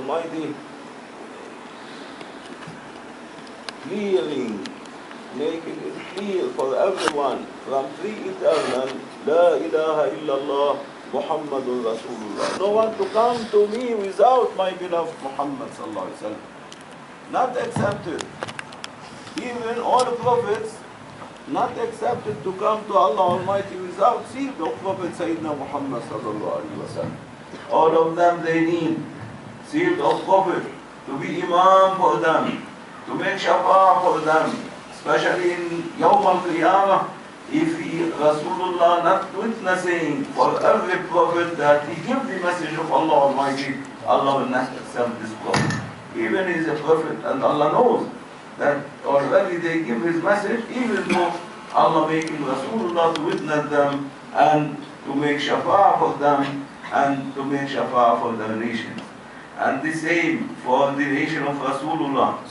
Almighty clearing, making it clear for everyone from three eternal, La ilaha illallah, Muhammadun Rasulullah. No one to come to me without my beloved Muhammad sallallahu alaihi wasallam. Not accepted. Even all the prophets, not accepted to come to Allah Almighty without seed of Prophet Sayyidina Muhammad sallallahu alaihi wasallam. All of them, they need seed of Prophet to be Imam for them, to make Shafa'ah for them, especially in Yawm al-Qiyamah. If Rasulullah not witnessing for every prophet that he gives the message of Allah Almighty, Allah will not accept this prophet. Even he is a prophet, and Allah knows that already they give his message, even though Allah making Rasulullah to witness them and to make Shafa'ah for them and to make Shafa'ah for the nation. And the same for the nation of Rasulullah,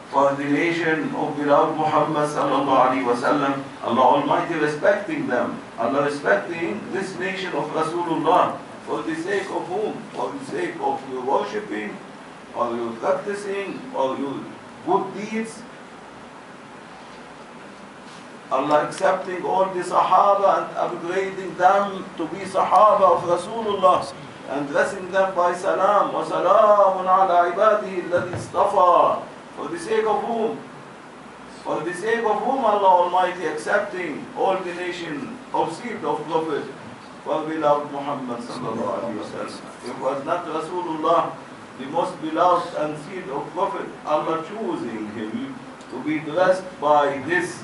for the nation of beloved Muhammad sallallahu alaihi wasallam. Allah Almighty respecting them, Allah respecting this nation of Rasulullah, for the sake of whom? For the sake of your worshipping, or your practicing, or your good deeds. Allah accepting all the Sahaba and upgrading them to be Sahaba of Rasulullah, and blessing them by salam, wa salamun ala ibadihi alladhi istafa. For the sake of whom? For the sake of whom Allah Almighty accepting all the nation of seed of Prophet for beloved Muhammad sallallahu alaihi wasallam. It was not Rasulullah, the most beloved and seed of Prophet, Allah choosing him to be blessed by this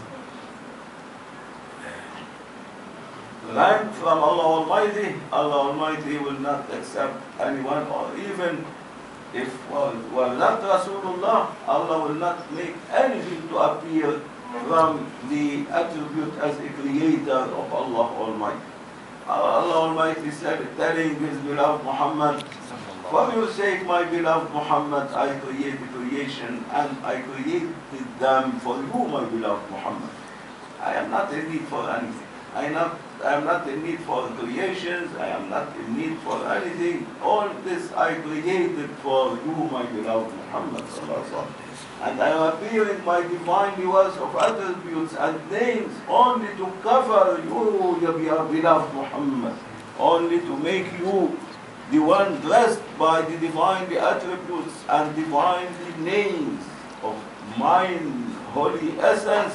rank from Allah Almighty. Allah Almighty will not accept anyone, or even if were not Rasulullah, Allah will not make anything to appear from the attribute as a creator of Allah Almighty. Allah Almighty said, telling his beloved Muhammad, for your sake, my beloved Muhammad, I created creation, and I created them for you, my beloved Muhammad. I am not in need for anything. I am not in need for creations. I am not in need for anything. All this I created for you, my beloved Muhammad. And I am appearing by divine words of attributes and names only to cover you, your beloved Muhammad, only to make you the one blessed by the divine attributes and divine names of mine holy essence,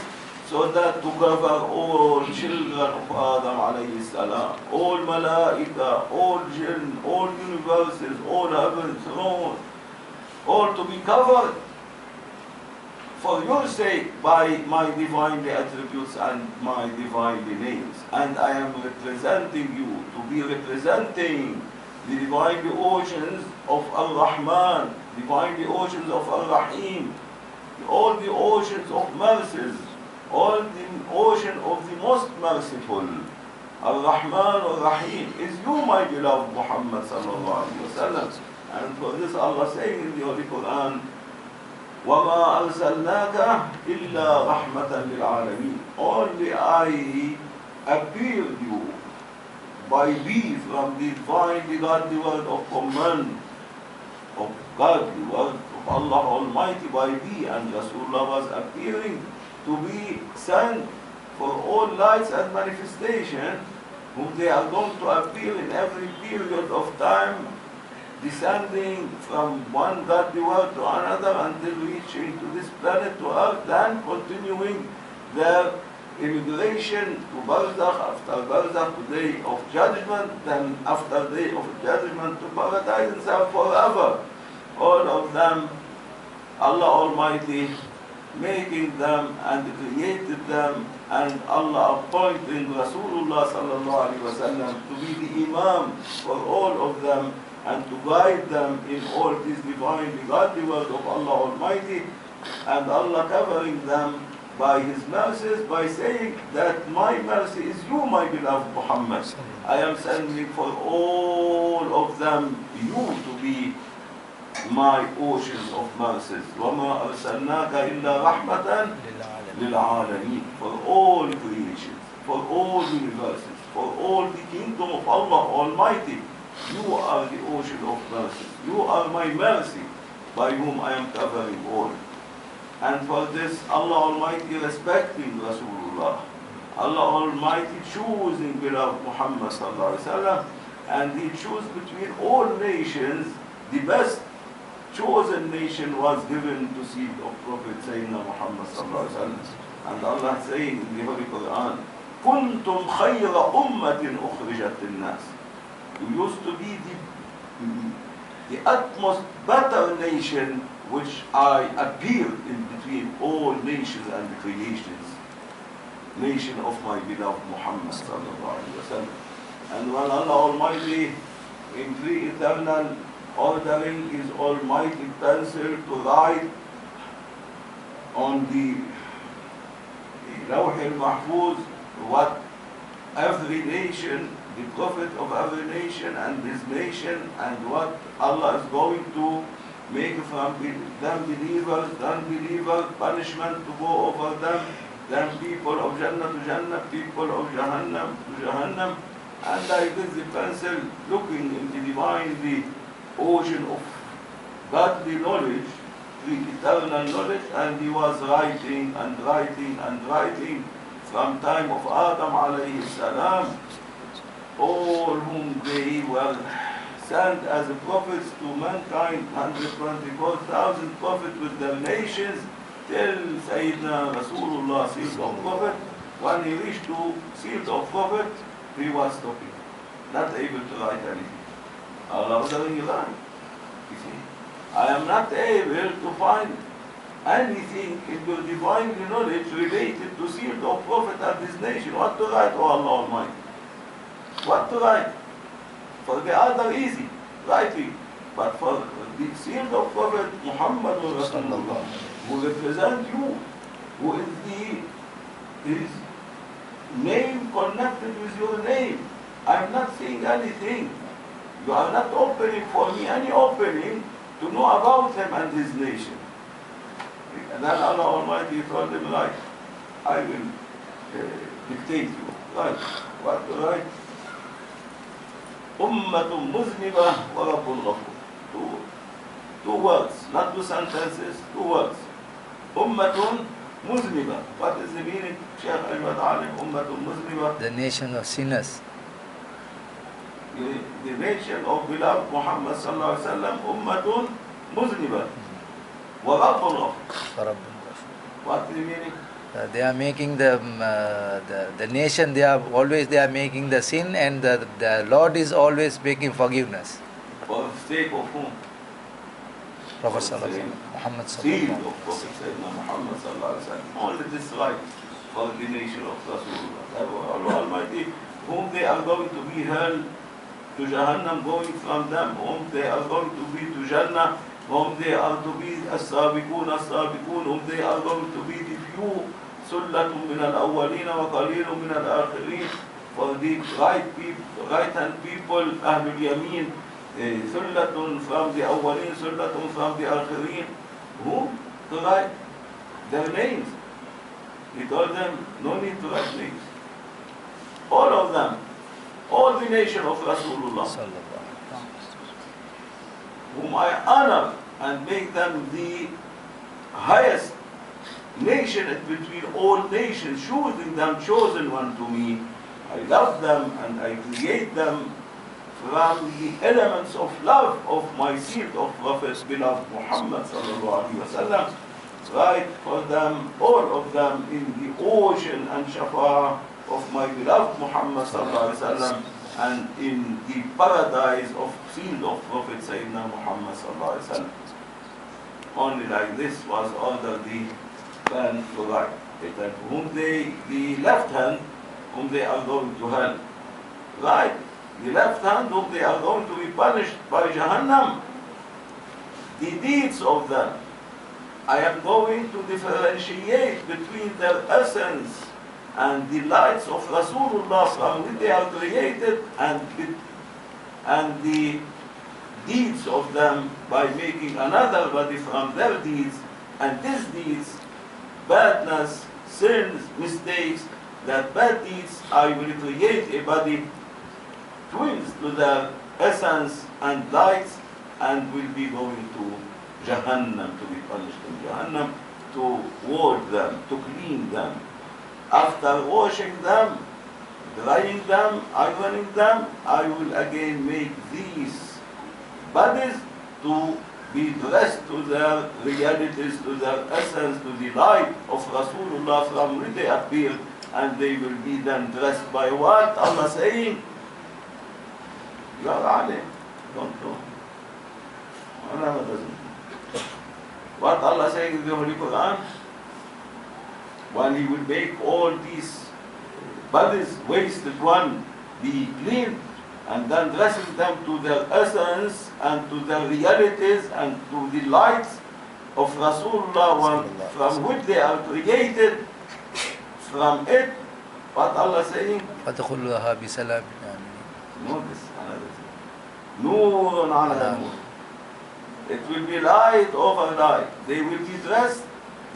so that to cover all children of Adam alayhi salam, all malaika, all jinn, all universes, all heaven, throne, all to be covered for your sake by my divine attributes and my divine names. And I am representing you to be representing the divine oceans of Ar-Rahman, divine oceans of Ar-Rahim, all the oceans of mercies, all the ocean of the most merciful. Ar-Rahman Ar-Rahim is you, my beloved Muhammad sallallahu alaihi wasallam. And for this Allah saying in the Holy Quran, وَمَا أَرْسَلْنَاكَ إِلَّا رَحْمَةً لِلْعَالَمِينَ. Only I appeared you by me from the divine, the godly word of command of God, the word of Allah Almighty by me, and Rasulullah was appearing to be sent for all lights and manifestation, whom they are going to appear in every period of time, descending from one godly word to another until reaching to this planet, to earth, then continuing their immigration to Barzakh, after Barzakh to day of judgment, then after day of judgment to paradise itself forever. All of them, Allah Almighty making them and created them, and Allah appointing Rasulullah sallallahu alaihi wasallam to be the Imam for all of them, and to guide them in all this divine, godly word of Allah Almighty, and Allah covering them by His mercies by saying that my mercy is you, my beloved Muhammad. I am sending for all of them you to be my oceans of mercies. وَمَا أَرْسَلْنَاكَ إِلَّا رَحْمَةً لِلْعَالَمِينَ. For all creations, for all universes, for all the kingdom of Allah Almighty, you are the ocean of mercies. You are my mercy, by whom I am covering all. And for this, Allah Almighty respecting Rasulullah. Allah Almighty choosing beloved Muhammad sallallahu alaihi wasallam, and He chose between all nations, the best chosen nation was given to see of Prophet Sayyidina Muhammad sallallahu alaihi wasallam. And Allah saying in the Holy Quran, "Kuntum khayra ummatin ukhrijat lin-nas." You used to be the utmost better nation which I appeared in between all nations and creations. Nation of my beloved Muhammad sallallahu alaihi wasallam. And when Allah Almighty in free eternal ordering His almighty pencil to write on the Lawh al-Mahfuz what every nation, the prophet of every nation and his nation, and what Allah is going to make from them believers, unbelievers, punishment to go over them, then people of Jannah to Jannah, people of Jahannam to Jahannam. And like this, the pencil looking into the ocean of godly knowledge, the eternal knowledge, and he was writing and writing and writing from time of Adam alayhi salam, all whom they were sent as prophets to mankind, 124,000 prophets with their nations, till Sayyidina Rasulullah, sealed of prophet. When he reached to sealed of prophet, he was stopping, not able to write anything. Allah was telling you that. You see, I am not able to find anything in the divine knowledge related to sealed of prophet and his nation. What to write, O Allah Almighty? What to write? For the other easy, writing. But for the sealed of prophet Muhammad Rasulullah, who represent you, who is his name connected with your name. I am not saying anything. You are not opening for me any opening to know about him and his nation. And then Allah Almighty told him, like, I will dictate you. Right. What to write? Ummatun Muzniba wa Rabbul Ghafur. Two words, not two sentences, two words. Ummatun Muzniba. What is the meaning, Shaykh Al-Alim? Ummatun Muzniba. The nation of sinners. The nation of beloved Muhammad sallallahu alaihi wasallam, Ummatun Muzniba. Wa Rabbul Ghafur. What is the meaning? They are making the nation. They are making the sin, and the Lord is always making forgiveness. For the sake of whom? Prophet sallallahu alaihi wasallam, Muhammad Seed sallallahu of Prophet Sayyidina Muhammad sallallahu alaihi wasallam. Only this right for the nation of Rasulullah. Allah Almighty, whom they are going to be held to Jahannam, going from them, whom they are going to be to Jannah, whom they are to be as-sabiqun, whom they are going to be the few, sullatun min al-awwalin wa qalilun min al-akhirin, for the right-hand people, Ahlul Yameen, sullatun from the awwalin, sullatun from the akhirin, whom to write their names. He told them, no need to write names. All of them, all the nation of Rasulullah, whom I honor and make them the highest nation between all nations, choosing them, chosen one to me. I love them and I create them from the elements of love of my seed of Prophet beloved Muhammad sallallahu alaihi wasallam. Write for them, all of them, in the ocean and shafa of my beloved Muhammad sallallahu alaihi wasallam, and in the paradise of seed of Prophet Sayyidina Muhammad sallallahu alaihi wasallam. Only like this was ordered the pen to write. That whom the left hand, whom they are going to hell. Right, the left hand, whom they are going to be punished by Jahannam. The deeds of them, I am going to differentiate between their essence and the lights of Rasulullah from which they are created, and the deeds of them by making another body from their deeds, and these deeds, badness, sins, mistakes, that bad deeds I will create a body twins to their essence and lights, and will be going to Jahannam to be punished in Jahannam, to wash them, to clean them. After washing them, drying them, ironing them, I will again make these bodies to be dressed to their realities, to their essence, to the light of Rasulullah from which they appear, and they will be then dressed by what? Allah saying, you are alim, don't know. Allah doesn't know. What Allah saying in the Holy Quran? When He will make all these bodies, wasted one, be cleaned, and then dressing them to their essence and to their realities and to the lights of Rasulullah from which they are created, from it, what Allah saying? فَادْخُلُوهَا بِسَلَامٍ Notice another thing. Noor ala noor. It will be light over light. They will be dressed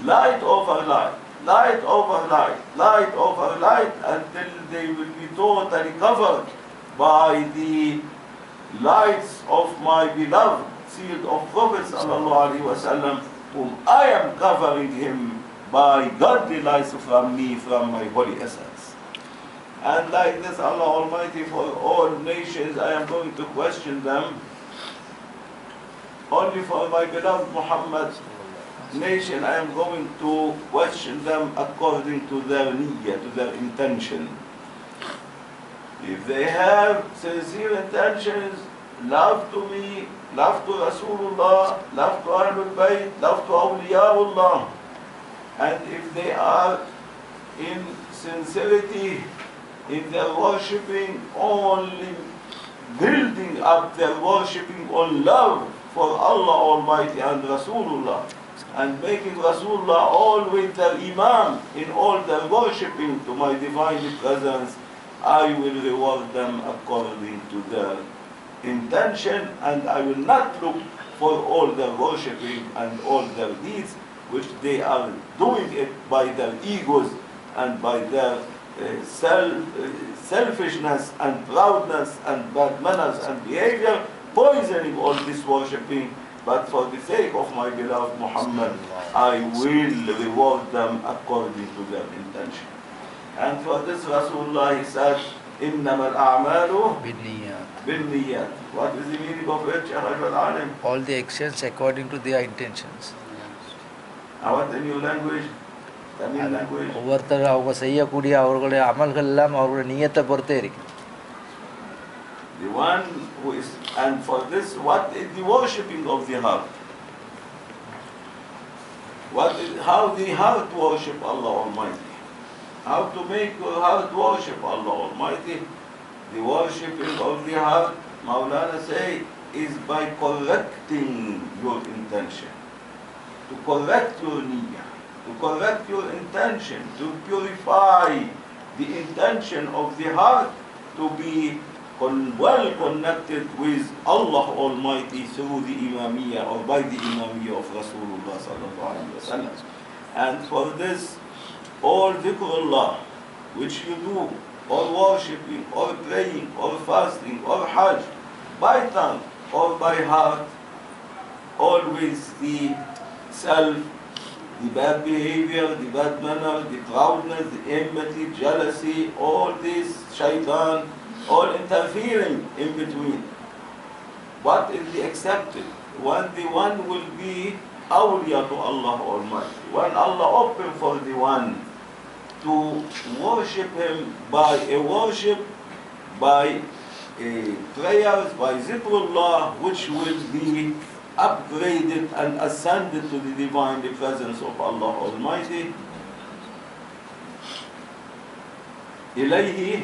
light over light, light over light, light over light, until they will be totally covered by the lights of my beloved sealed of Prophet sallallahu alaihi wasallam, whom I am covering him by godly lights from me, from my holy essence. And like this, Allah Almighty, for all nations, I am going to question them. Only for my beloved Muhammad's nation, I am going to question them according to their niyyah, to their intention. If they have sincere intentions, love to me, love to Rasulullah, love to Ahlul Bayt, love to Awliyaullah, and if they are in sincerity in their worshipping, only building up their worshipping on love for Allah Almighty and Rasulullah, and making Rasulullah always their Imam in all their worshipping to my divine presence, I will reward them according to their intention, and I will not look for all their worshipping and all their deeds which they are doing it by their egos and by their selfishness and proudness and bad manners and behavior, poisoning all this worshipping. But for the sake of my beloved Muhammad, I will reward them according to their intention. And for this Rasulullah, he said, إِنَّمَا الْأَعْمَالُ بِالنِّيَّاتِ. What is the meaning of it, Shaykh al-Alim? All the actions according to their intentions. What in your language? Tamil language? ஒவ்வொருத்தர் அவங்க செய்யக்கூடிய அவர்களுடைய அமல்கள் எல்லாம் அவர்களுடைய நியத்தை பொறுத்தே இருக்கு. The one who is, and for this, what is the worshipping of the heart? What is, how the heart worship Allah Almighty? How to make your heart worship Allah Almighty? The worshipping of the heart, Mawlana say, is by correcting your intention. To correct your niyyah, to correct your intention, to purify the intention of the heart, to be well connected with Allah Almighty through the Imamiyah or by the Imamiyah of Rasulullah sallallahu alaihi wasallam. And for this, all dhikrullah which you do, or worshipping, or praying, or fasting, or hajj, by tongue or by heart, always the self, the bad behavior, the bad manner, the proudness, the enmity, jealousy, all this shaitan, all interfering in between. What is the accepted? When the one will be awliya to Allah Almighty. When Allah open for the one to worship Him by a worship, by prayers, by zikrullah, which will be upgraded and ascended to the divine presence of Allah Almighty. إليه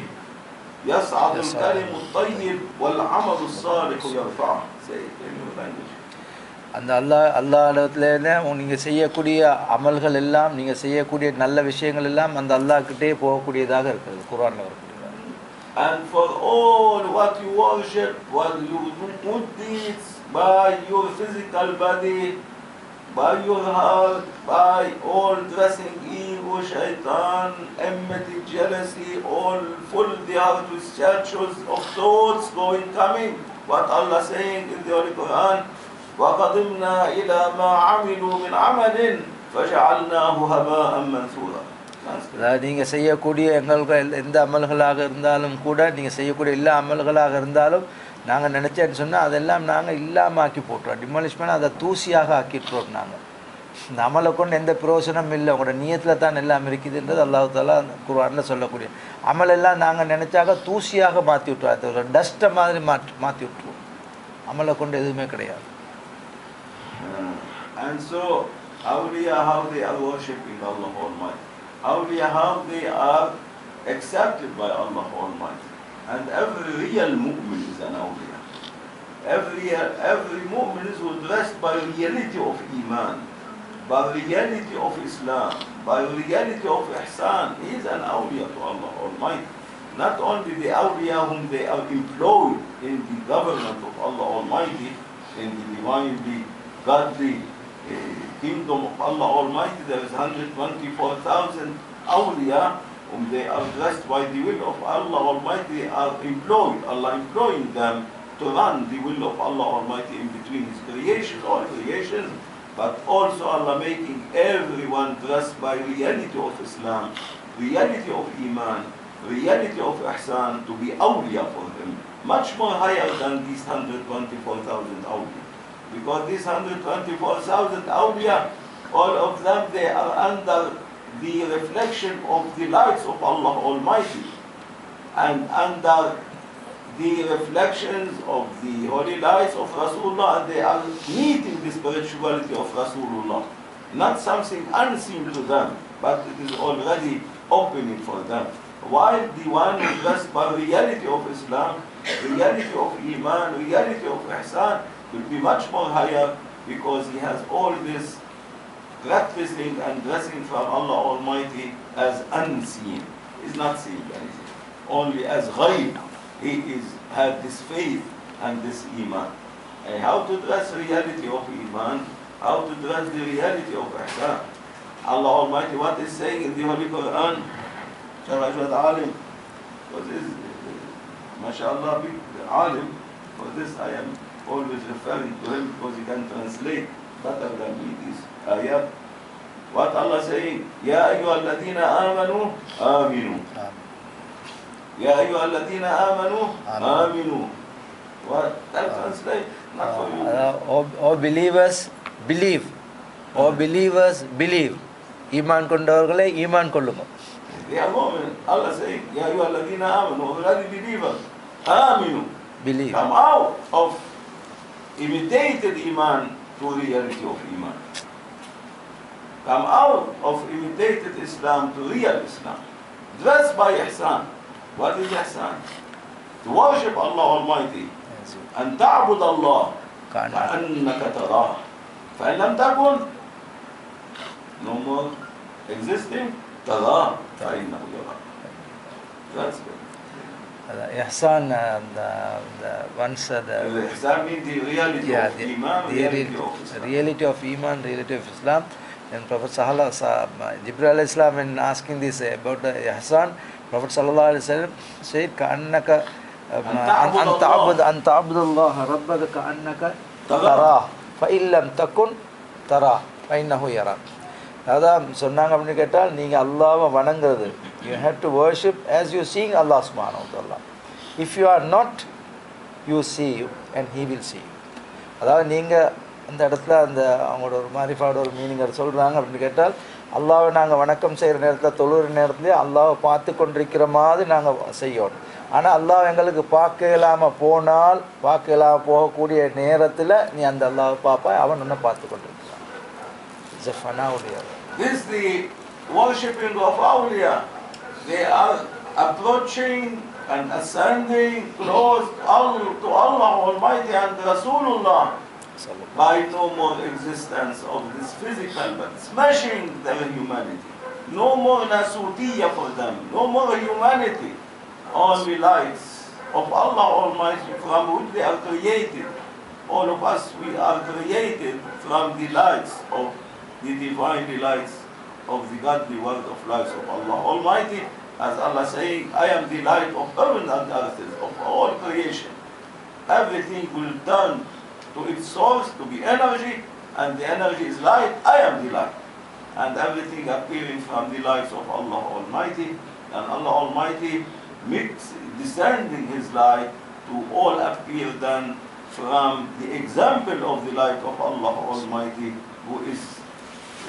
يصعد الكلم الطيب والعمل الصالح يرفعه. Say it in your language. அந்த அல்லாஹ்விடத்துல நீங்கள் செய்யக்கூடிய அமல்கள் எல்லாம், நீங்கள் செய்யக்கூடிய நல்ல விஷயங்கள் எல்லாம் அந்த அல்லாஹ்கிட்டே போகக்கூடியதாக இருக்கிறது குர்ஆன்ல வரக்கூடியது. And for all what you worship, what you do good deeds by your physical body, by your heart, by all dressing ego, shaitan, enmity, jealousy, all full the heart with statues of thoughts going, coming, What Allah saying in the Holy Quran, وَقَدِمْنَا إِلَى مَا عَمِلُوا مِنْ عَمَلٍ فَجَعَلْنَاهُ هَبَاءً مَنْثُورًا. அதாவது நீங்கள் செய்யக்கூடிய எங்களுக்கு எந்த அமல்களாக இருந்தாலும் கூட, நீங்கள் செய்யக்கூடிய எல்லா அமல்களாக இருந்தாலும் நாங்கள் நினச்சேன்னு சொன்னால் அதெல்லாம் நாங்கள் இல்லாமல் ஆக்கி போட்டுறோம். டிமாலிஷ்மெண்ட் அதை தூசியாக ஆக்கிட்டுறோம். நாங்கள் இந்த அமலை கொண்டு எந்த பிரயோஜனம் இல்லை, உங்களோட நியத்தில் தான் எல்லாம் இருக்குதுன்றது அல்லாஹ் தஆலா குர்ஆனில் சொல்லக்கூடிய அமலெல்லாம் நாங்கள் நினச்சாக்க தூசியாக மாற்றி விட்டுருவோம். அது ஒரு டஸ்ட்டை மாதிரி மாற்றி விட்டுருவோம். அமலை கொண்டு எதுவுமே கிடையாது. And so, awliya, how they are worshipping Allah Almighty. Awliya, how they are accepted by Allah Almighty. And every real mu'min is an awliya. Every mu'min is dressed by reality of Iman, by reality of Islam, by reality of Ihsan. He is an awliya to Allah Almighty. Not only the awliya whom they are employed in the government of Allah Almighty, in the divinely godly kingdom of Allah Almighty, there is 124,000 awliya whom they are dressed by the will of Allah Almighty, are employed, Allah employing them to run the will of Allah Almighty in between His creation, all creations, but also Allah making everyone dressed by reality of Islam, reality of Iman, reality of Ihsan, to be awliya for Him, much more higher than these 124,000 awliya. Because these 124,000 awliya, all of them, they are under the reflection of the lights of Allah Almighty, and under the reflections of the holy lights of Rasulullah, and they are meeting the spirituality of Rasulullah. Not something unseen to them, but it is already opening for them. While the one who is dressed by reality of Islam, reality of Iman, reality of Ihsan, will be much more higher, because he has all this practicing and dressing from Allah Almighty as unseen. He is not seeing anything, only as ghaib. He had this faith and this Iman. And how to dress reality of Iman, how to dress the reality of Ihsan. Allah Almighty, what is saying in the Holy Quran, alim, for this, mashallah, big alim, for this I am always referring to him, because he can translate better than me these ayat. What Allah saying? Ya ayyuhalladhina amanu, aminu. Ya ayyuhalladhina amanu, aminu. What? That translate? Not for you. All believers believe. All believers believe. Iman கொண்டவர்களே ஈமான் கொள்ளுங்கள். They are mu'min. Allah saying, Ya ayyuhalladhina amanu, already believers. Aminu. Believe. Come out of imitated Iman to reality of Iman. Come out of imitated Islam to real Islam. Dressed by Ihsan. What is Ihsan? To worship Allah Almighty. And ta'bud Allah كأنك تراه. فإن لم تكن, no more existing, تراه فإنه يراك. That's good. Ihsan, once the Ihsan means the reality of Iman, reality of Iman, reality of Islam. And Prophet Jibril alayhi salam, when asking this about the Ihsan, Prophet sallallahu alayhi wasallam said, "Ka'annaka an ta'bud Allah rabbaka ka'annaka tarah, fa illam takun tarah, fa innahu yarak." அதான் சொன்னாங்க அப்படின்னு கேட்டால், நீங்கள் அல்லாஹ்வை வணங்குறது, you have to worship as you seeing Allah subhanahu wa ta'ala. If you are not, you see you and he will see you. அதாவது நீங்கள் அந்த இடத்துல அந்த அவங்களோட ஒரு மாரிஃபாவோட ஒரு மீனிங் அதை சொல்கிறாங்க அப்படின்னு கேட்டால், அல்லாஹ்வை நாங்கள் வணக்கம் செய்கிற நேரத்தில், தொழுகிற நேரத்துலேயே அல்லாஹ்வை பார்த்து கொண்டிருக்கிற மாதிரி நாங்கள் செய்யணும். ஆனால் அல்லாஹ் எங்களுக்கு பார்க்க இல்லாமல் போனால், பார்க்க இல்லாமல் போகக்கூடிய நேரத்தில் நீ அந்த அல்லாஹ்வை பார்ப்பா, அவன் ஒன்றை பார்த்து கொண்டிருக்கிறான். This is the worshipping of awliya. They are approaching and ascending close to Allah Almighty and Rasulullah by no more existence of this physical, but smashing their humanity. No more nasutiyya for them, no more humanity. Only lights of Allah Almighty from which they are created. All of us, we are created from the lights of the divine lights of the godly word of lights of Allah Almighty, as Allah saying, I am the light of heaven and earth, of all creation. everything will turn to its source to be energy, and the energy is light. I am the light. And everything appearing from the light of Allah Almighty, and Allah Almighty descending His light to all appear then from the example of the light of Allah Almighty, who is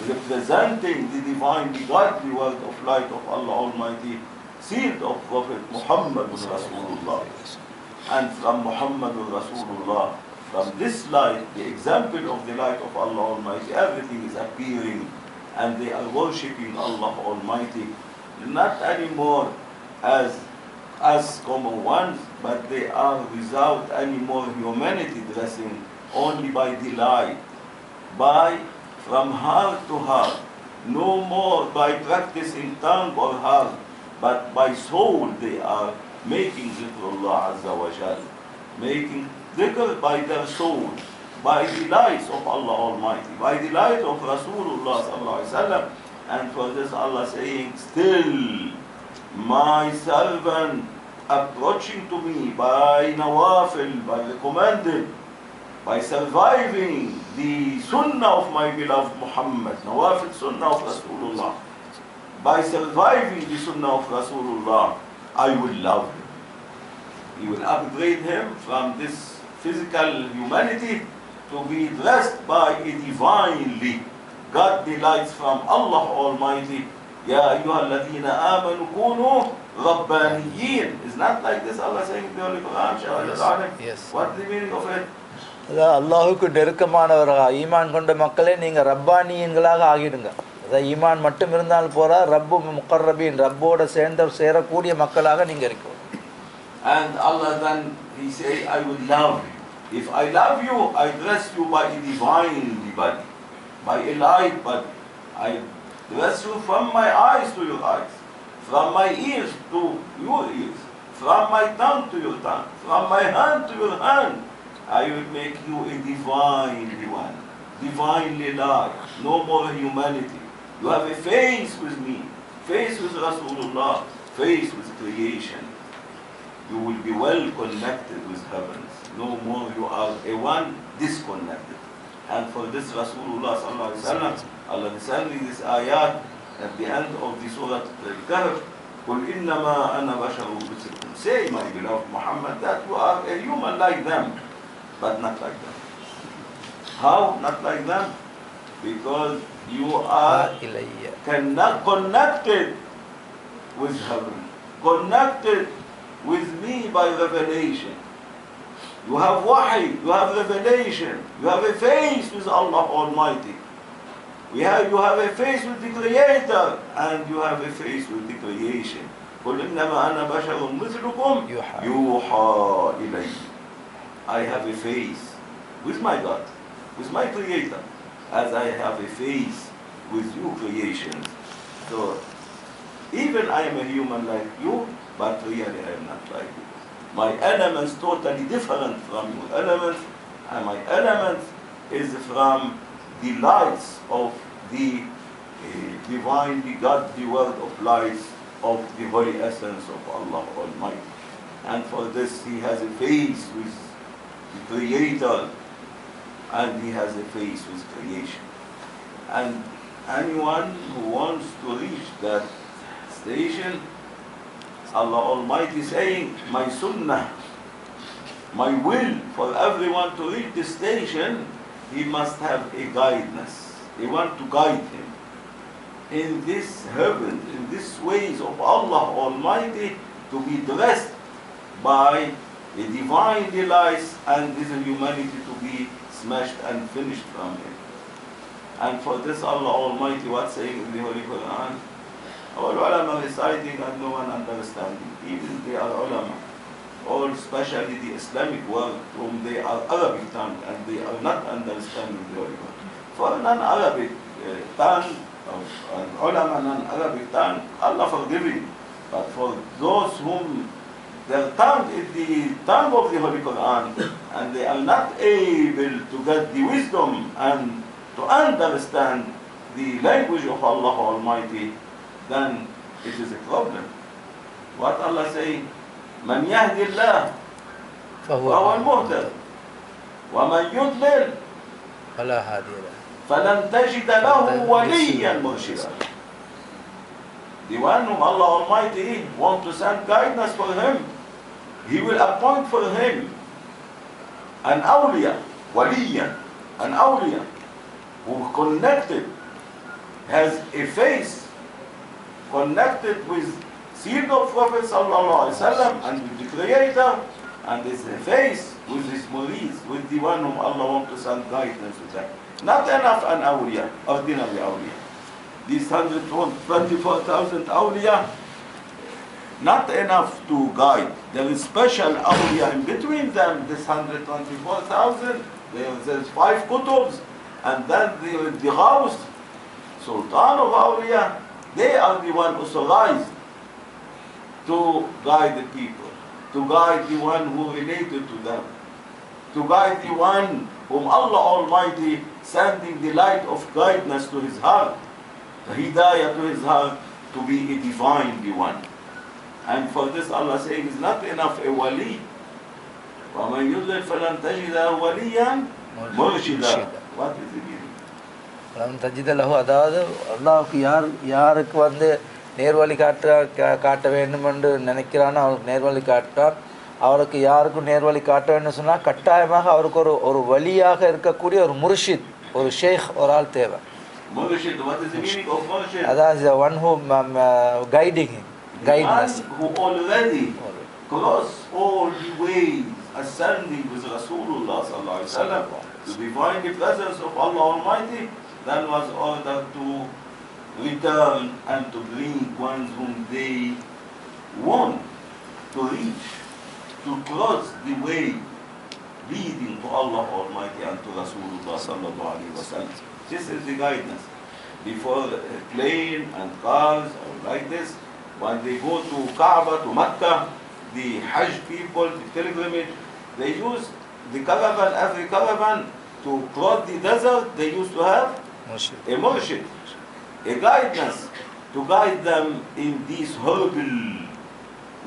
representing the divine, the godly word of light of Allah Almighty, sealed of Prophet Muhammad Rasulullah. And from Muhammad Rasulullah, from this light, the example of the light of Allah Almighty, everything is appearing, and they are worshipping Allah Almighty, not anymore as common ones, but they are without any more humanity, dressing only by the light, from heart to heart, no more by practicing tongue or heart, but by soul they are making dhikrullah Azza wa Jal, making dhikr by their soul, by the lights of Allah Almighty, by the light of Rasulullah Sallallahu Alaihi Wasallam. And for this Allah saying, still my servant approaching to me by nawafil, by recommended, by surviving the sunnah of my beloved Muhammad, nawafil sunnah of Rasulullah, by surviving the sunnah of Rasulullah, I will love him. He will upgrade him from this physical humanity to be dressed by a divinely godly lights from Allah Almighty. Ya ayyuhalladhina amanu kunu rabbaniyin. It's not like this Allah saying in the Holy Quran. Yes. What's the meaning of it? அல்லாஹுக்கு நெருக்கமானவர்களாக ஈமான் கொண்ட மக்களே நீங்கள் ரப்பானியன்களாக ஆகிடுங்க. அதாவது ஈமான் மட்டும் இருந்தால் போறா, ரப்பு முக்கர்ரபீன், ரப்போட சேரக்கூடிய மக்களாக நீங்கள் இருக்கணும். And Allah then He say, I will love you. If I love you, I dress you by a divine body, by a light body. I dress you from my eyes to your eyes, from my ears to your ears, from my tongue to your tongue, from my hand to your hand. I will make you a divine one, divinely light, no more humanity. You have a face with me, face with Rasulullah, face with creation. You will be well connected with heavens. No more you are a one disconnected. And for this Rasulullah Sallallahu Alaihi Wasallam, Allah descending this ayat at the end of the Surah Al-Kahf, قُلْ إِنَّمَا أَنَا بَشَرٌ مِثْلُكُمْ. Say, my beloved Muhammad, that you are a human like them, but not like them. How not like them? Because you are connected with heaven, connected with me by revelation. You have wahi, you have revelation, you have a face with Allah Almighty. You have a face with the Creator, and you have a face with the creation. قُلْ إِنَّمَا أَنَا بَشَرٌ مِثْلُكُمْ يُوحَى إِلَيَّ. I have a face with my God, with my Creator, as I have a face with you creations. So, even I am a human like you, but really I am not like you. My elements totally different from your elements, and my element is from the lights of the divinely godly word of lights of the holy essence of Allah Almighty. And for this He has a face with the Creator, and He has a face with creation. And anyone who wants to reach that station, Allah Almighty saying, my sunnah, my will for everyone to reach this station, he must have a guidance. They want to guide him in this heaven, in these ways of Allah Almighty, to be dressed by a divine delights, and this humanity to be smashed and finished from him. And for this Allah Almighty, what saying in the Holy Quran? Our ulama reciting and no one understanding. Even they are ulama, or especially the Islamic world, whom they are Arabic tongue and they are not understanding the Holy Quran. For non-Arabic tongue, and ulama non-Arabic tongue, Allah forgiving. But for those whom their tongue is the tongue of the Holy Quran, and they are not able to get the wisdom and to understand the language of Allah Almighty, then it is a problem. What Allah saying? Man yahdi Allah فهو المهتد ومن يضلل فلا هادي له فلن تجد له وليا مرشدا. The one whom Allah Almighty wants to send guidance for him, He will appoint for him an awliya, waliya, an awliya, who connected, has a face connected with seed of Prophet Sallallahu Alaihi Wasallam and with the Creator, and is a face with his murids, with the one whom Allah wants to send guidance with that. Not enough an awliya, ordinary awliya. These 124,000 awliya, not enough to guide. There is special awliya in between them, this 124,000. There's 5 kutubs, and then the Ghaus, Sultan of awliya, they are the one authorized to guide the people, to guide the one who related to them, to guide the one whom Allah Almighty sending the light of guidance to his heart, the hidayah to his heart, to be a divine one. And for this Allah saying it's not enough a wali. وَمَنْ يُضْلِلْ فَلَنْ تَجِدَ وَلِيًّا مُرْشِدًا. What is the meaning? فَلَنْ تَجِدَ لَهُ, அதாவது அல்லாஹ்வுக்கு யாருக்கு வந்து நேர்வழி காட்ட வேண்டும் என்று நினைக்கிறானோ அவருக்கு நேர்வழி காட்டான். அவருக்கு யாருக்கும் நேர்வழி காட்ட வேண்டும் சொன்னால் கட்டாயமாக அவருக்கு ஒரு வழியாக இருக்கக்கூடிய ஒரு முர்ஷித், ஒரு ஷேக், ஒரு ஆள் தேவை. Murshid, what is the meaning of Murshid? That is the one who guiding him, guidance. Who already crossed all the ways ascending with Rasulullah sallallahu alaihi wasallam to divine the presence of Allah Almighty, then was ordered to return and to bring ones whom they want to reach, to cross the way leading to Allah Almighty and to Rasulullah sallallahu alaihi wasallam. This is the guidance. Before plane and cars or like this, when they go to Kaaba, to Mecca, the Hajj people, the pilgrimage, they use the caravan, every caravan, to cross the desert, they used to have a murshid, a guidance, to guide them in these horrible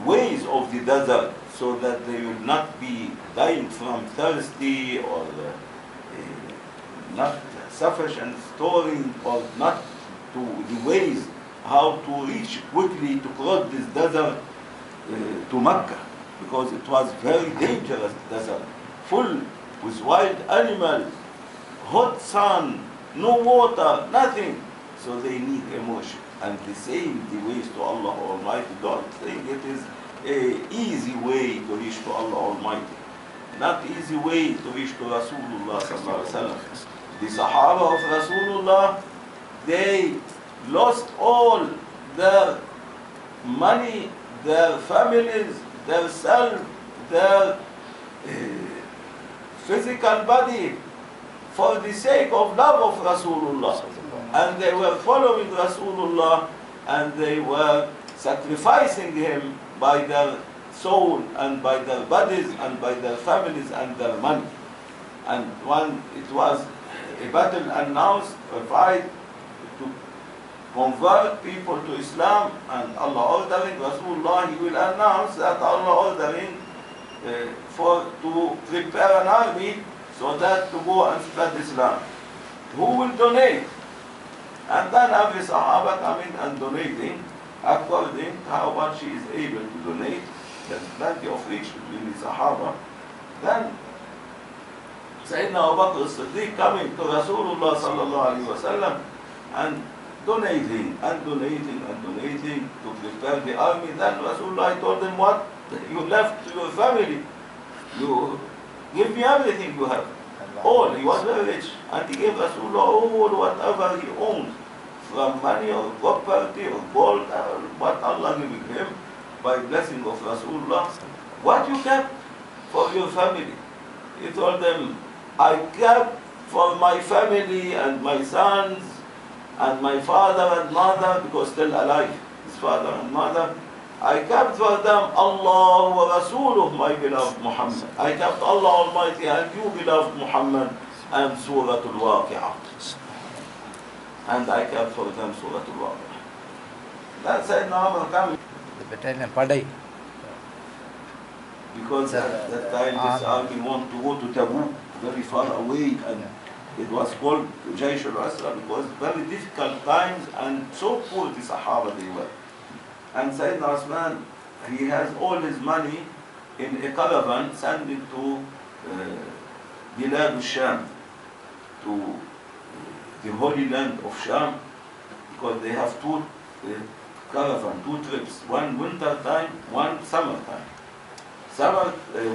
ways of the desert, so that they will not be dying from thirsty or not sufficient storing, or not to the ways how to reach quickly to cross this desert to Mecca, because it was very dangerous desert, full with wild animals, hot sun, no water, nothing. So they need emotion. And the same the ways to Allah Almighty. Don't think it is an easy way to reach to Allah Almighty. Not easy way to reach to Rasulullah sallallahu alaihi wasallam. The Sahaba of Rasulullah, they lost all their money, their families, their self, their physical body for the sake of love of Rasulullah. And they were following Rasulullah, and they were sacrificing him by their soul and by their bodies and by their families and their money. And when it was a battle announced, a fight to convert people to Islam, and Allah ordering Rasulullah, he will announce that Allah ordering to prepare an army so that to go and spread Islam. Who will donate? And then every Sahaba coming and donating according to how much he is able to donate. There's plenty of reach between the Sahaba. Then Sayyidina Abu Bakr as-Siddiq coming to Rasulullah sallallahu alaihi wasallam and donating and donating and donating to prepare the army. Then Rasulullah told him, what? You left your family. You give me everything you have. All. He was very rich. And he gave Rasulullah all whatever he owned, from money or property or gold, what Allah giving him by blessing of Rasulullah. What you kept for your family? He told them, I kept for my family and my sons and my father and mother, because still alive, his father and mother, I kept for them Allah wa Rasuluh, my beloved Muhammad. I kept Allah Almighty and you, beloved Muhammad, and Surah Al-Waqi'ah. And I kept for them Surah Al-Waqi'ah. That said, now I'm coming. The battalion Padai. because at that time this army wanted to go to Tabuk, very far away, and it was called Jaysh al-Asra because very difficult times and so poor the Sahaba they were. And Sayyidina Osman, he has all his money in a caravan sent it to Bilad al-Sham, to the Holy Land of Sham, because they have two caravan, two trips, one winter time, one summer time.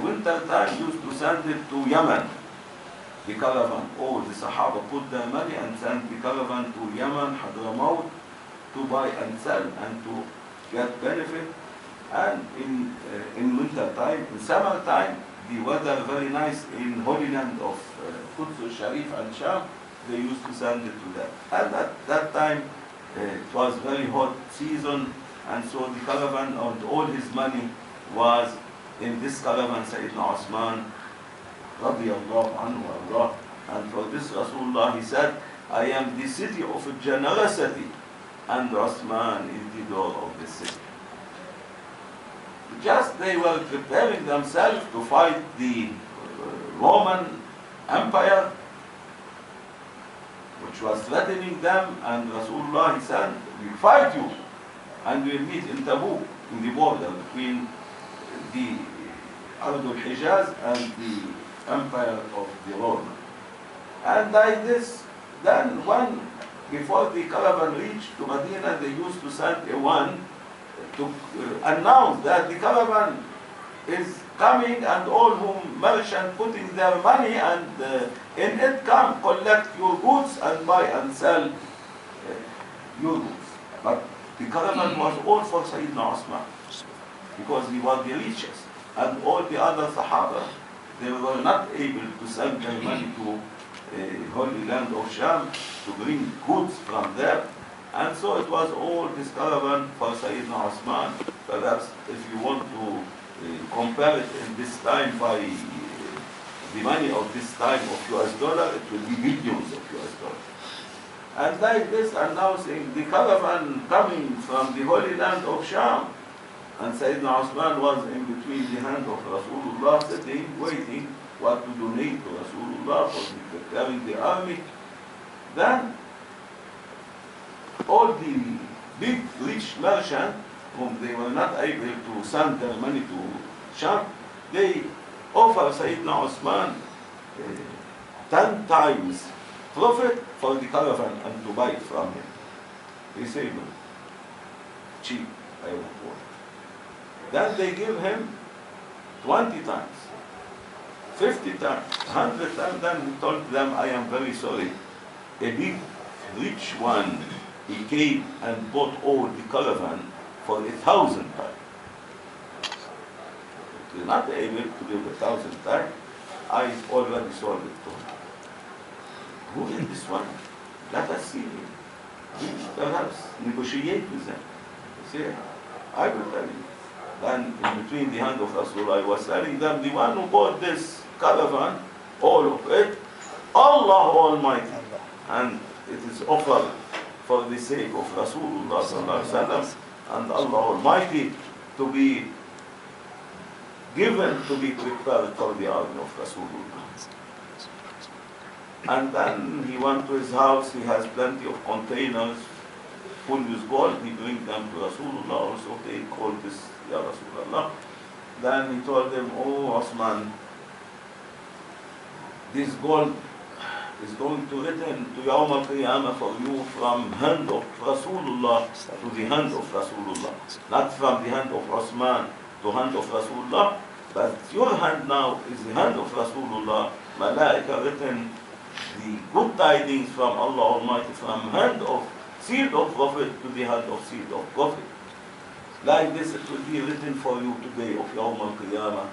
Winter time used to send it to Yemen, the caravan. All the Sahaba put their money and sent the caravan to Yemen, Hadramaut, to buy and sell and to get benefit. And in winter time, in summer time, the weather very nice in Holy Land of Quds al-Sharif and Sham, they used to send it to them. And at that time, it was very hot season, and so the caravan and all his money was in this caravan, Sayyidina Osman, radiyallahu anhu Allah. And for this Rasulullah, he said, I am the city of generosity, and Osman is the door of the city. Just they were preparing themselves to fight the Roman Empire, which was threatening them, and Rasulullah, he said, we fight you, and we'll meet in Tabuk, in the border between the Ard al-Hijaz and the Empire of the Roman. And like this, then before the caravan reached to Medina, they used to send one to announce that the caravan is coming, and all whom merchants putting their money and in it come collect your goods and buy and sell your goods. But the caravan was all for Sayyidina Osman because he was the richest, and all the other Sahaba, they were not able to send their money to Holy Land of Sham to bring goods from there. And so it was all this caravan for Sayyidina Osman. Perhaps if you want to compare it in this time by the money of this time of US dollar, it will be billions of US dollars. And like this, announcing the caravan coming from the Holy Land of Sham, and Sayyidina Osman was in between the hand of Rasulullah, sitting, waiting what to donate to Rasulullah for preparing the army. Then all the big rich merchants whom they were not able to send their money to Sham, they offer Sayyidina Osman 10 times profit for the caravan and to buy it from him. They say, no, cheap, I won't want. Then they give him 20 times, 50 times, 100 times. Then he told them, I am very sorry. A big rich one, he came and bought all the caravan for 1,000 times. If you're not able to give 1,000 times, I already sold it to him. Who is this one? Let us see him. Perhaps negotiate with them. Say, I will tell you. Then in between the hand of Rasulullah, I was telling them, the one who bought this caravan, all of it, Allah Almighty. And it is offered for the sake of Rasulullah sallallahu alaihi wasallam and Allah Almighty to be given to be prepared for the army of Rasulullah. And then he went to his house, he has plenty of containers full with gold, he brings them to Rasulullah also, they called this Ya Rasulullah. Then he told them, oh Osman, this gold is going to return to Yawm al-Qiyamah for you from hand of Rasulullah to the hand of Rasulullah. Not from the hand of Osman to hand of Rasulullah, but your hand now is the hand of Rasulullah. Malaika written the good tidings from Allah Almighty from hand of seed of Prophet to the hand of seed of Prophet. Like this it will be written for you today of Yawm al-Qiyamah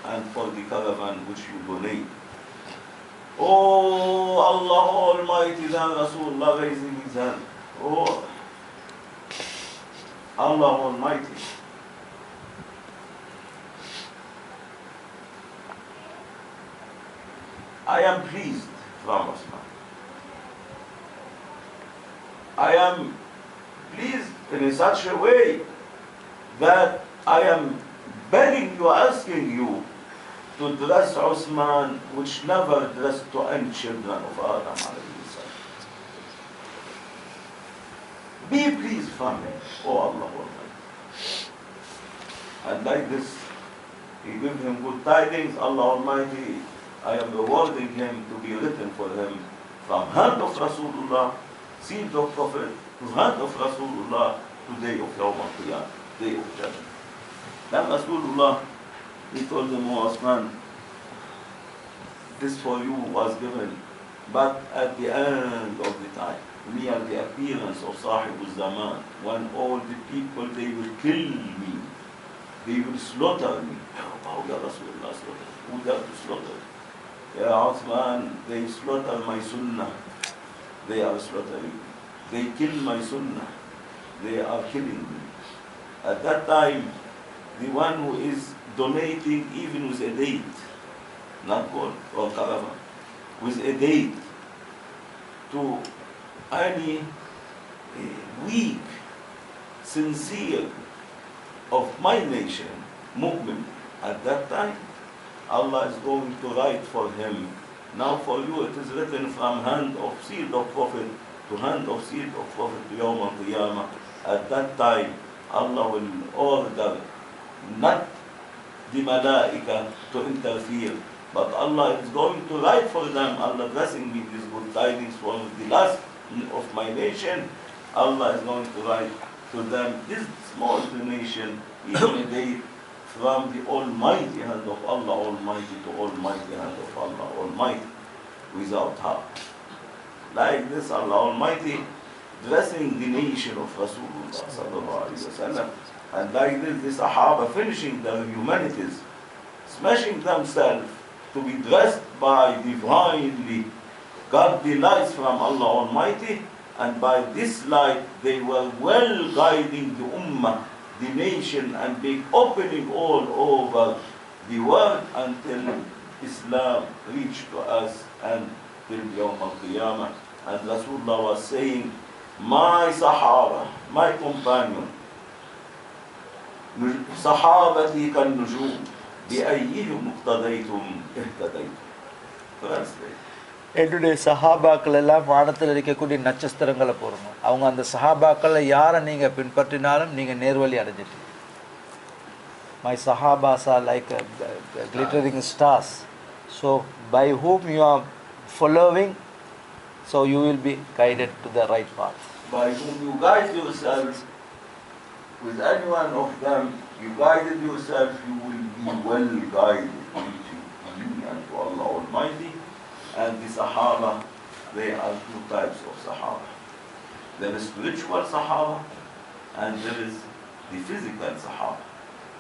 and for the caravan which you donate. Oh Allah Almighty, then Rasulullah raising his hand. Oh Allah Almighty. I am pleased from Osman. I am pleased in such a way that I am begging you, asking you to dress Uthman, which never dressed to any children of Adam alayhi salam. Be pleased from him, O Allah Almighty. And like this, he gave him good tidings. Allah Almighty, I am rewarding him to be written for him from hand of Rasulullah, seed of Prophet, to hand of Rasulullah, to day of Yawm al-Qiyamah, day of judgment. Then Rasulullah, he told him, O Osman, this for you was given, but at the end of the time, near the appearance of Sahib al-Zaman, when all the people, they will kill me, they will slaughter me. How did Rasulullah slaughter? Who dare to slaughter? Ya Uthman, they slaughter my sunnah. They are slaughtering me. They kill my sunnah. They are killing me. At that time, the one who is donating even with a date, not gold or caravan, with a date to any weak, sincere of my nation, mu'min, at that time, Allah is going to write for him. Now for you it is written from hand of seed of Prophet to hand of seed of Prophet to Yawm al-Qiyamah. At that time, Allah will order not the malaika to interfere, but Allah is going to write for them. Allah blessing me these good tidings from the last of my nation. Allah is going to write to them this small donation, even a day, from the almighty hand of Allah Almighty to almighty hand of Allah Almighty, without harm. Like this, Allah Almighty dressing the nation of Rasulullah sallallahu alaihi wasallam, and like this, the Sahaba finishing their humanities, smashing themselves to be dressed by divinely godly lights from Allah Almighty, and by this light they were well guiding the Ummah, the nation, and being opening all over the world until Islam reached to us and till Yawm al-Qiyamah. And Rasulullah was saying, my Sahaba, my companion, Sahabati kan nujum, bi'ayyihim muqtadaytum ihtadaytum. Translate. என்னுடைய சஹாபாக்கள் எல்லாம் வானத்தில் இருக்கக்கூடிய நட்சத்திரங்களை போடணும். அவங்க அந்த சஹாபாக்களை யாரை நீங்கள் பின்பற்றினாலும் நீங்கள் நேர்வழி அடைஞ்சிட்டீங்க. My sahabas are like glittering stars. So by whom you are following, so you will be guided to the right path. By whom you guide yourselves, with any one of them, you guided yourself, you will be well guided to me and to Allah Almighty. And the Sahaba, they are two types of Sahaba. There is spiritual Sahaba and there is the physical Sahaba.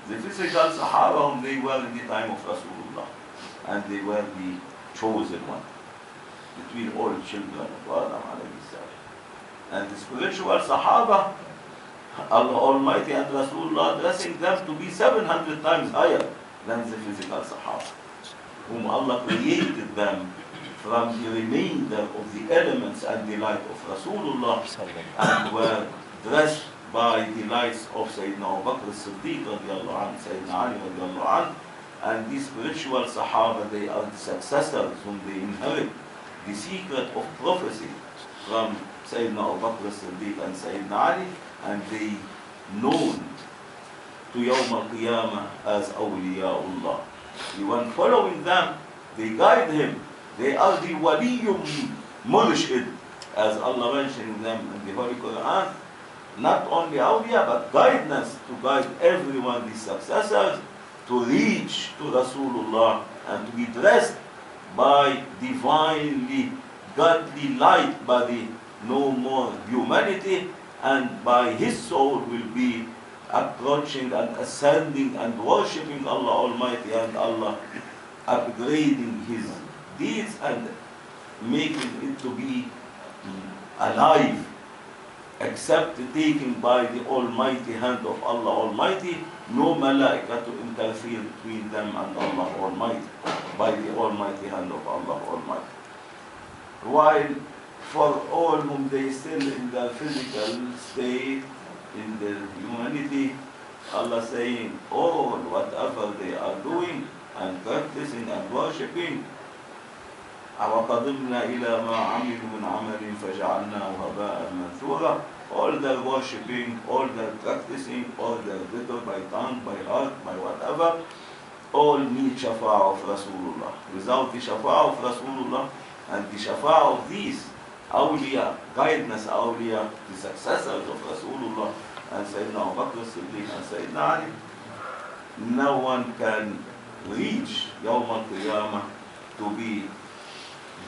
The physical Sahaba, whom they were in the time of Rasulullah, and they were the chosen one between all children of Adam alayhi salam. And the spiritual Sahaba, Allah Almighty and Rasulullah dressing them to be 700 times higher than the physical Sahaba, whom Allah created them from the remainder of the elements and the light of Rasulullah, and were dressed by the lights of Sayyidina Abu Bakr as-Siddiq radiallahu anhu, Sayyidina Ali radiallahu anhu. And these spiritual Sahaba, they are the successors whom they inherit the secret of prophecy from Sayyidina Abu Bakr as-Siddiq and Sayyidina Ali, and they known to Yawm al-Qiyamah as Awliyaullah. The one following them, they guide him. They are the waliyum murshid, as Allah mentioned them in the Holy Quran. Not only awliya, but guidance to guide everyone, the successors, to reach to Rasulullah and to be dressed by divinely godly light, by the no more humanity, and by his soul will be approaching and ascending and worshipping Allah Almighty, and Allah upgrading his deeds and making it to be alive, except taken by the almighty hand of Allah Almighty, no malaika to interfere between them and Allah Almighty, by the almighty hand of Allah Almighty. While for all whom they still in their physical state, in their humanity, Allah saying, all whatever they are doing and practicing and worshipping, وَقَدِمْنَا إِلَى مَا عَمِلُوا مِنْ عَمَلٍ فَجَعَلْنَاهُ هَبَاءً مَنْثُورًا. All their worshipping, all their practicing, all their dhikr by tongue, by heart, by whatever, all need shafa'ah of Rasulullah. Without the shafa'ah of Rasulullah and the shafa'ah of these awliya, guidance awliya, the successors of Rasulullah and Sayyidina Abu Bakr Siddiq and Sayyidina Ali, no one can reach Yawm al-Qiyamah to be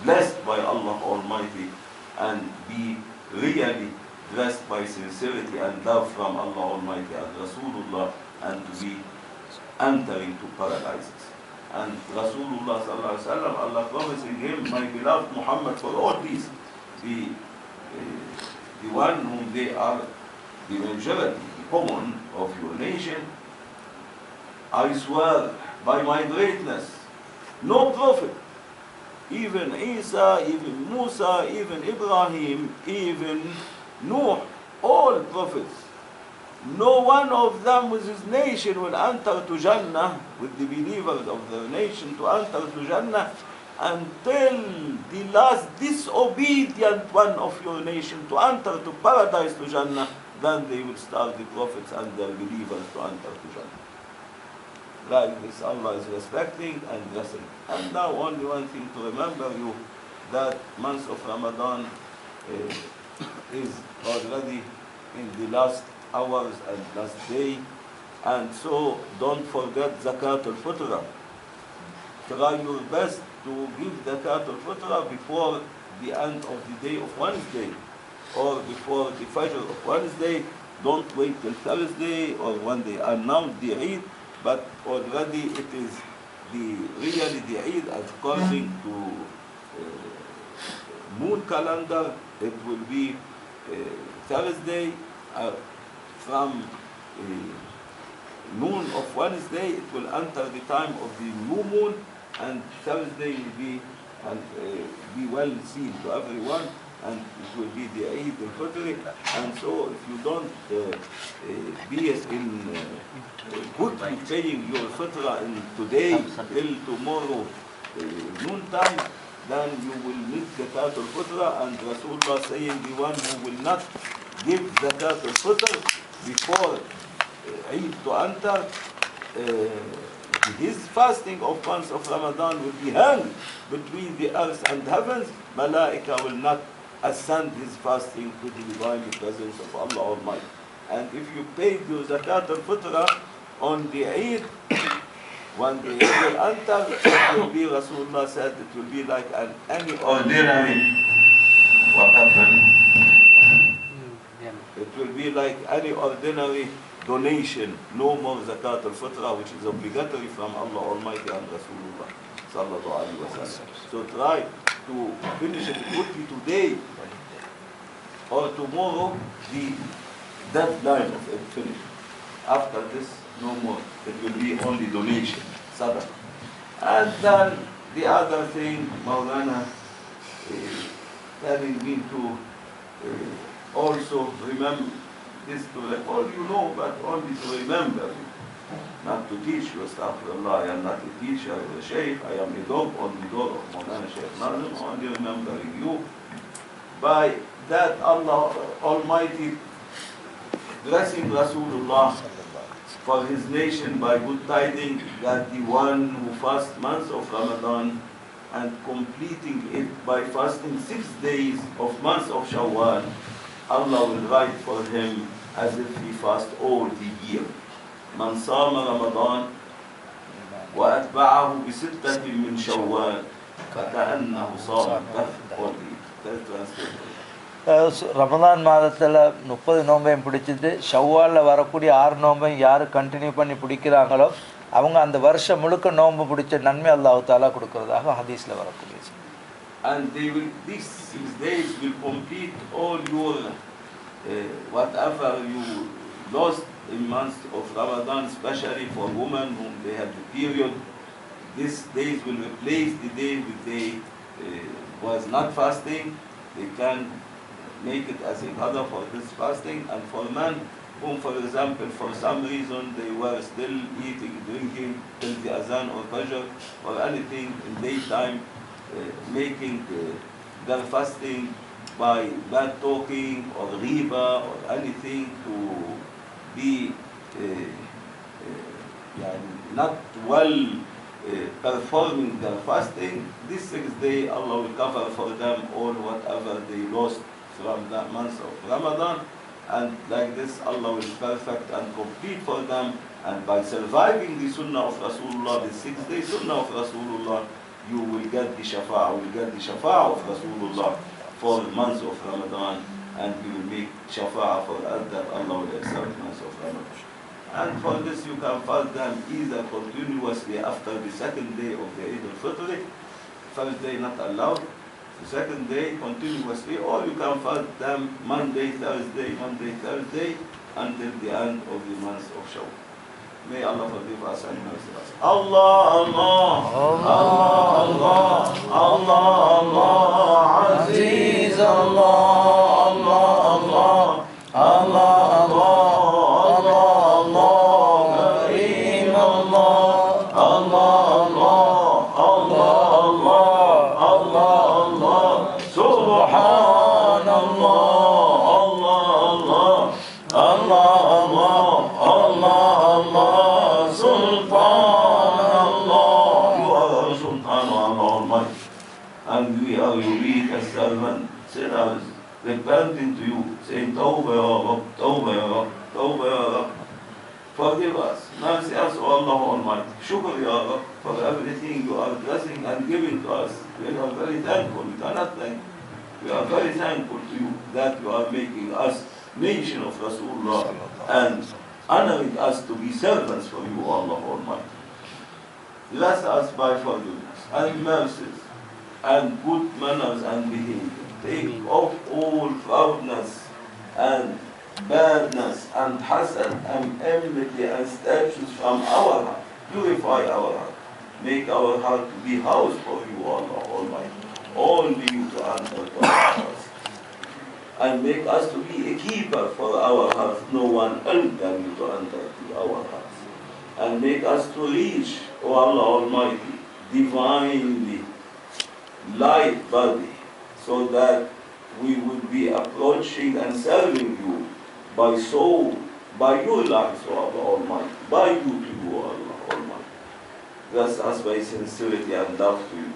blessed by Allah Almighty and be really blessed by sincerity and love from Allah Almighty and Rasulullah and to be entering to paradises. And Rasulullah sallallahu alaihi wasallam, Allah promising him, my beloved Muhammad, for all these, the one whom they are the majority, the common of your nation, I swear by my greatness, no prophet, even Isa, even Musa, even Ibrahim, even Nuh, all prophets, no one of them with his nation will enter to Jannah, with the believers of the nation to enter to Jannah, until the last disobedient one of your nation to enter to paradise to Jannah, then they will start the prophets and their believers to enter to Jannah. Like this, Allah is respecting and blessing. And now only one thing to remember you, that month of Ramadan is already in the last hours and last day, and so don't forget Zakat al-Fitra. Try your best to give Zakat al-Fitra before the end of the day of Wednesday, or before the Fajr of Wednesday. Don't wait till Thursday or when they announce the Eid, but already it is really the Eid according to moon calendar. It will be Thursday from noon of Wednesday. It will enter the time of the new moon, and Thursday will be well seen to everyone, and it will be the Eid al-Fitr. And so if you don't be in good in paying your fitra in today till tomorrow noontime, then you will miss Zakat al-Fitra. And Rasulullah saying, the one who will not give Zakat al-Fitr before Eid to enter, his fasting of months of Ramadan will be hung between the earth and heavens. Malaika will not ascend his fasting to the divine presence of Allah Almighty. And if you paid your Zakat al-Fitra on the Eid, when the Eid will enter, it will be, Rasulullah said, it will be like any ordinary, what happened? It will be like any ordinary donation, no more Zakat al-Fitra, which is obligatory from Allah Almighty and Rasulullah sallallahu alaihi wasallam. So try to finish it quickly today or tomorrow, the deadline of it finish. After this, no more. It will be only donation, sadaqah. And then the other thing, Mawlana telling me to also remember this, to all you know, but only to remember you. Not to teach you, astaghfirullah, I am not a teacher or a Shaykh, I am a dog on the door of Mawlana Shaykh Nazim, only remembering you. By that, Allah Almighty blessing Rasulullah for his nation by good tidings that the one who fasts months of Ramadan and completing it by fasting 6 days of months of Shawwal, Allah will write for him as if he fast all the year. من صام رمضان وأتبعه بستة من شوال فكأنه صام الدهر. Ramadan மாதத்தில் 30 நோம்பையும் பிடிச்சிட்டு ஷவ்வாலில் வரக்கூடிய 6 நோம்பையும் யார் continue பண்ணி பிடிக்கிறாங்களோ அவங்க அந்த வருஷம் முழுக்க நோம்பு பிடிச்ச நன்மை அல்லாஹ் தஆலா கொடுக்கறதாக ஹதீஸ்ல வரக்கூடிய. And they will, these 6 days will complete all your whatever you lost in months of Ramadan, especially for women whom they have the period. These days will replace the day which they was not fasting. They can make it as a qada for this fasting. And for men whom, for example, for some reason they were still eating, drinking till the azan or fajr or anything in daytime, making their fasting by bad talking or riba or anything to be not well performing their fasting. This 6th day Allah will cover for them all whatever they lost from that month of Ramadan, and like this Allah will perfect and complete for them, and by surviving the sunnah of Rasulullah, the 6th day sunnah of Rasulullah, you will get the shafa'ah, of Rasulullah for the month of Ramadan, and you will make shafa'ah for us that Allah will accept the month of Ramadan. And for this you can fast them either continuously after the 2nd day of the Eid al-Fitr, first day not allowed, the 2nd day continuously, or you can fast them Monday, Thursday, until the end of the month of Shawwal. May Allah forgive us and mercy us. Allah, Allah, Allah, Allah, Allah, Aziz, Allah, Allah, Allah, Allah, Allah, Kareem, Allah, Allah, Allah, Allah, Subhanallah, Allah, Allah, Allah, Sultanallah. You are our Sultan, Allah Almighty, and we are your weak servant, sinners, repenting to you, saying, Tawbah ya Rabb, Tawbah ya Rabb, Tawbah ya Rabb. Forgive us, mercy us, O Allah Almighty. Shukr ya Rabb for everything you are blessing and giving to us. We are very thankful. We cannot thank. We are very thankful to you that you are making us nation of Rasulullah and honoring us to be servants for you, Allah Almighty. Bless us by forgiveness and mercies and good manners and behavior. Take off all proudness and badness and hasad and enmity and statues from our heart. Purify our heart. Make our heart to be house for you, Allah Almighty. Only you to answer to our hearts. And make us to be a keeper for our hearts, no one else than you to enter to our hearts. And make us to reach, O Allah Almighty, divinely light body, so that we would be approaching and serving you by soul, by your life, O Allah Almighty, by you to you, O Allah Almighty. Bless us by sincerity and love to you,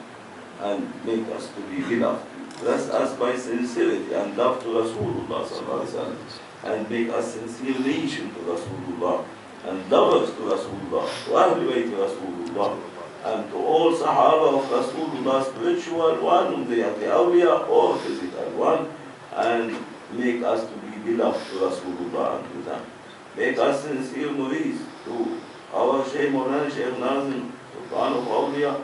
and make us to be beloved to you. Bless us by sincerity and love to Rasulullah sallallahu alaihi wasallam, and make us sincere nation to Rasulullah, and lovers to Rasulullah, to Ahlul Bayt Rasulullah, and to all Sahaba of Rasulullah, spiritual one, they are the awliya or physical one, and make us to be beloved to Rasulullah and to them. Make us sincere murids to our Shaykh Mawlana Shaykh Nazim, to Khan of Awliya,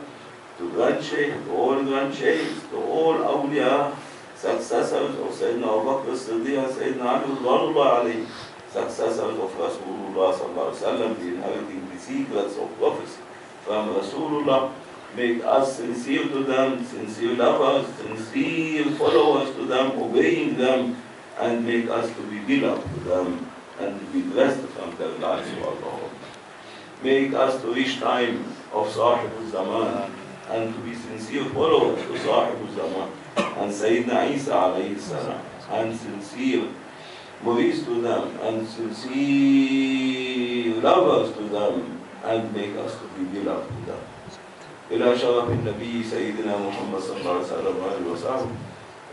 to Grand Shaykh, to all Grand Shaykhs, to all Awliya, successors of Sayyidina Abu Bakr as-Siddiq, Sayyidina Ali Radwanullah alayhi, successors of Rasulullah sallallahu alaihi wasallam, inheriting the secrets of prophecy from Rasulullah. Make us sincere to them, sincere lovers, sincere followers to them, obeying them, and make us to be beloved to them and to be blessed from their lives, O Allah. Make us to reach time of Sahibul Zaman and to be sincere followers to Sahibul Zaman and Sayyidina Isa alayhi salam, and sincere murids to them and sincere lovers to them, and make us to be beloved to them. إلى شرف النبي سيدنا محمد صلى الله عليه وسلم وآله وصحبه،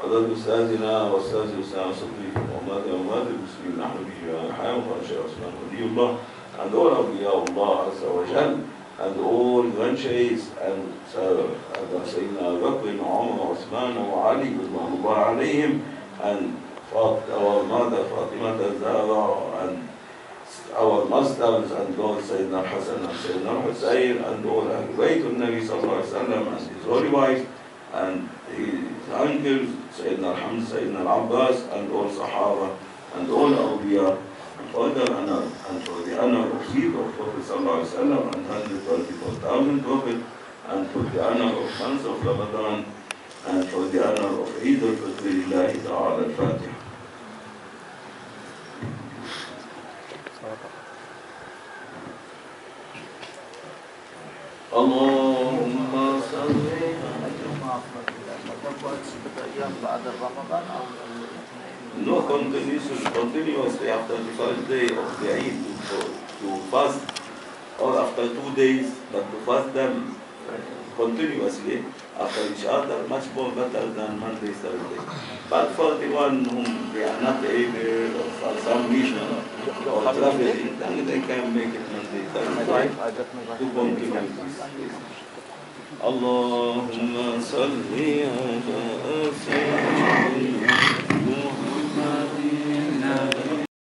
حضرة أستاذنا وأستاذ أسامة صديق وأمات المسلمين، نحن بجميع الحياة وقال شيخ عثمان ولي الله, and all أولياء الله عز وجل, and all grandsheikhs, and Sayyidina Abu Bakr, Umar, Uthman, and Ali, رضوان الله عليهم, and our mother Fatima al-Zahra, and our masters, and Lord Sayyidina Hassan and Sayyidina Hussein, and all Ahlul Bayt al-Nabi sallallahu alaihi wasallam, and his holy wife, and his uncles, Sayyidina Hamza, Sayyidina al-Abbas, and all Sahaba, and all Awliya, for the honor, and for the honor of Sayyid of Prophet sallallahu alaihi wasallam, and 124,000 Prophet, and for the honor of months of Ramadan, and for the honor of Eid al-Fitr, Lillahi ta'ala al-Fatiha. اللهم صل No continuously after the first day of the Eid to fast, or after 2 days, but to fast them continuously after each other, much more better than Monday, Thursday. But for the one whom they are not able, or for some reason, or traveling, then they can make it Monday, Thursday to continue this. اللهم صل على سيدنا